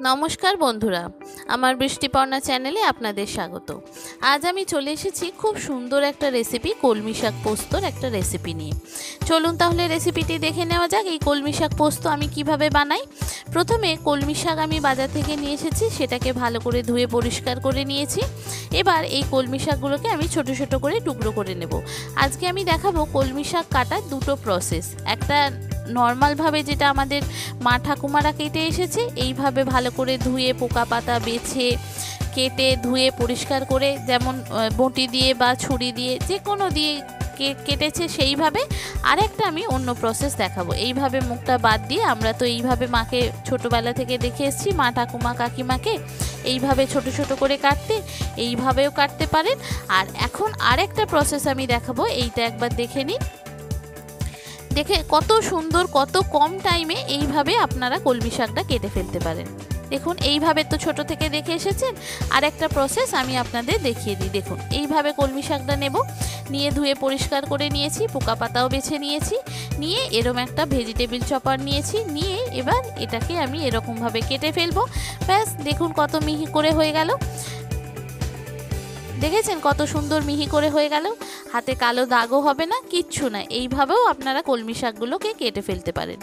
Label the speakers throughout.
Speaker 1: নমস্কার বন্ধুরা, আমার বৃষ্টিপর্ণা চ্যানেলে আপনাদের স্বাগত। আজ আমি চলে এসেছি খুব সুন্দর একটা রেসিপি, কলমি শাক পোস্তর একটা রেসিপি নিয়ে। চলুন তাহলে রেসিপিটি দেখে নেওয়া যাক। এই কলমি শাক পোস্ত আমি কিভাবে বানাই। প্রথমে কলমি শাক আমি বাজার থেকে নিয়ে এসেছি, সেটাকে ভালো করে ধুয়ে পরিষ্কার করে নিয়েছি। এবার এই কলমি শাকগুলোকে আমি ছোট ছোট করে টুকরো করে নেব। আজকে আমি দেখাবো কলমি শাক কাটার দুটো প্রসেস। একটা নর্মালভাবে যেটা আমাদের মা ঠাকুমারা কেটে এসেছে, এইভাবে ভালো করে ধুয়ে পোকা পাতা বেছে কেটে ধুয়ে পরিষ্কার করে, যেমন বঁটি দিয়ে বা ছুরি দিয়ে যে কোনো দিয়ে কেটেছে সেইভাবে। আরেকটা আমি অন্য প্রসেস দেখাবো। এইভাবে মুখটা বাদ দিয়ে, আমরা তো এইভাবে মাকে ছোটোবেলা থেকে দেখে এসেছি, মা ঠাকুমা কাকিমাকে এইভাবে ছোট ছোট করে কাটতে, এইভাবেও কাটতে পারেন। আর এখন আরেকটা প্রসেস আমি দেখাবো, এইটা একবার দেখে নিন। দেখে কত সুন্দর, কত কম টাইমে এইভাবে আপনারা কলমি শাকটা কেটে ফেলতে পারেন। দেখুন, এইভাবে তো ছোট থেকে দেখে এসেছেন। আর একটা প্রসেস আমি আপনাদের দেখিয়ে দিই। দেখুন, এইভাবে কলমি শাকটা নেব, নিয়ে ধুয়ে পরিষ্কার করে নিয়েছি, পোকা পাতাও বেছে নিয়েছি, নিয়ে এরম একটা ভেজিটেবিল চপার নিয়েছি, নিয়ে এবার এটাকে আমি এরকমভাবে কেটে ফেলবো। ব্যাস, দেখুন কত মিহি করে হয়ে গেল। দেখেছেন কত সুন্দর মিহি করে হয়ে গেল, হাতে কালো দাগও হবে না, কিচ্ছু না। এইভাবেও আপনারা কলমি শাকগুলোকে কেটে ফেলতে পারেন।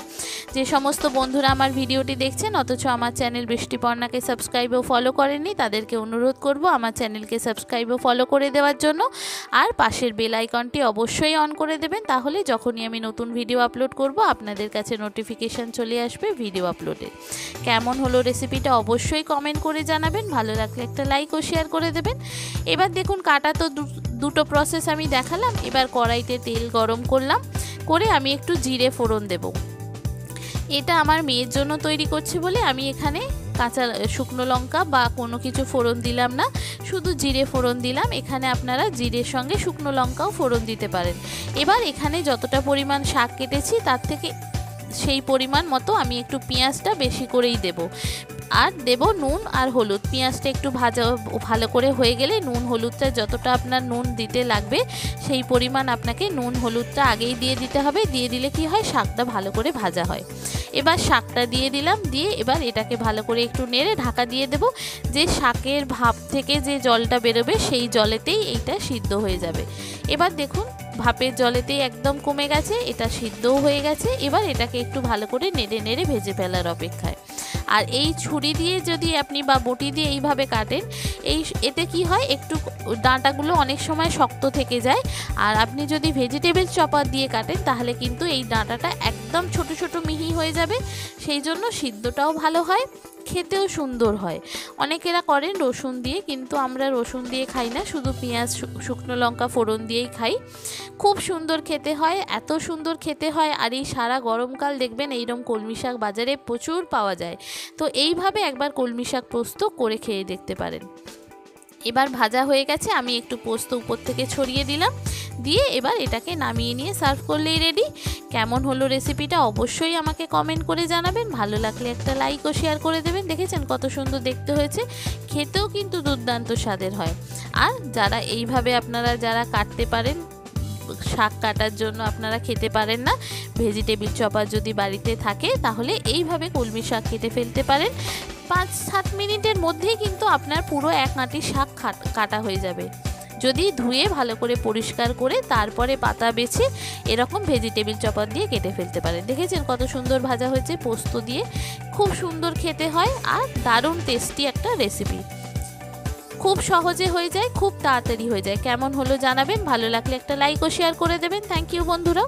Speaker 1: যে সমস্ত বন্ধুরা আমার ভিডিওটি দেখছেন অথচ আমার চ্যানেল বৃষ্টিপর্ণাকে সাবস্ক্রাইব ও ফলো করেননি, তাদেরকে অনুরোধ করব আমার চ্যানেলকে সাবস্ক্রাইব ও ফলো করে দেওয়ার জন্য। আর পাশের বেল আইকনটি অবশ্যই অন করে দেবেন, তাহলে যখনই আমি নতুন ভিডিও আপলোড করব আপনাদের কাছে নোটিফিকেশান চলে আসবে ভিডিও আপলোডের। কেমন হলো রেসিপিটা অবশ্যই কমেন্ট করে জানাবেন, ভালো লাগলে একটা লাইক ও শেয়ার করে দেবেন। এবার দেখুন, কাটা তো দুটো প্রসেস আমি দেখালাম। এবার কড়াইতে তেল গরম করলাম, করে আমি একটু জিরে ফোড়ন দেব। এটা আমার মেয়ের জন্য তৈরি করছি বলে আমি এখানে কাঁচা শুকনো লঙ্কা বা কোনো কিছু ফোড়ন দিলাম না, শুধু জিরে ফোড়ন দিলাম। এখানে আপনারা জিরের সঙ্গে শুকনো লঙ্কাও ফোড়ন দিতে পারেন। এবার এখানে যতটা পরিমাণ শাক কেটেছি তার থেকে সেই পরিমাণ মতো আমি একটু পেঁয়াজটা বেশি করেই দেব। আর দেব নুন আর হলুদ। পেঁয়াজটা একটু ভালো করে হয়ে গেলে নুন হলুদটা যতটা আপনার নুন দিতে লাগবে সেই পরিমাণ আপনাকে নুন হলুদটা আগেই দিয়ে দিতে হবে। দিয়ে দিলে কি হয়, শাকটা ভালো করে ভাজা হয়। এবার শাকটা দিয়ে দিলাম, দিয়ে এবার এটাকে ভালো করে একটু নেড়ে ঢাকা দিয়ে দেব। যে শাকের ভাপ থেকে যে জলটা বেরোবে সেই জলেতেই এইটা সিদ্ধ হয়ে যাবে। এবার দেখুন, ভাপের জলেতেই একদম কমে গেছে, এটা সিদ্ধও হয়ে গেছে। এবার এটাকে একটু ভালো করে নেড়ে নেড়ে ভেজে ফেলার অপেক্ষায়। আর এই ছুরি দিয়ে যদি আপনি বা বটি দিয়ে এইভাবে কাটেন, এতে কি হয়, একটু ডাঁটাগুলো অনেক সময় শক্ত থেকে যায়। আর আপনি যদি ভেজিটেবল চপার দিয়ে কাটেন তাহলে কিন্তু এই ডাঁটাটা একদম ছোট ছোট মিহি হয়ে যাবে। সেই জন্য সিদ্ধটাও ভালো হয়, খেতেও সুন্দর হয়। অনেকেরা করেন রসুন দিয়ে, কিন্তু আমরা রসুন দিয়ে খাই না, শুধু পেঁয়াজ শুকনো লঙ্কা ফোড়ন দিয়েই খাই। খুব সুন্দর খেতে হয়, এত সুন্দর খেতে হয়। আর এই সারা গরমকাল দেখবেন এইরকম কলমি শাক বাজারে প্রচুর পাওয়া যায়। তো এইভাবে একবার কলমি শাক পোস্ত করে খেয়ে দেখতে পারেন। এবার ভাজা হয়ে গেছে, আমি একটু পোস্ত উপর থেকে ছড়িয়ে দিলাম, দিয়ে এবার এটাকে নামিয়ে নিয়ে সার্ভ করলেই রেডি। কেমন হলো রেসিপিটা অবশ্যই আমাকে কমেন্ট করে জানাবেন, ভালো লাগলে একটা লাইক ও শেয়ার করে দেবেন। দেখেছেন কত সুন্দর দেখতে হয়েছে, খেতেও কিন্তু দুর্দান্ত স্বাদের হয়। আর যারা এইভাবে আপনারা যারা কাটতে পারেন, শাক কাটার জন্য আপনারা খেতে পারেন না, ভেজিটেবিল চপার যদি বাড়িতে থাকে তাহলে এইভাবে কলমি শাক কেটে ফেলতে পারেন। 5-7 মিনিটের মধ্যেই কিন্তু আপনার পুরো এক আঁটি শাক কাটা হয়ে যাবে, যদি ধুয়ে ভালো করে পরিষ্কার করে তারপরে পাতা বেছে এরকম ভেজিটেবিল চপার দিয়ে কেটে ফেলতে পারেন। দেখেছেন কত সুন্দর ভাজা হয়েছে, পোস্ত দিয়ে খুব সুন্দর খেতে হয়। আর দারুণ টেস্টি একটা রেসিপি, খুব সহজে হয়ে যায়, খুব তাড়াতাড়ি হয়ে যায়। কেমন হলো জানাবেন, ভালো লাগলে একটা লাইক ও শেয়ার করে দেবেন। থ্যাংক ইউ বন্ধুরা।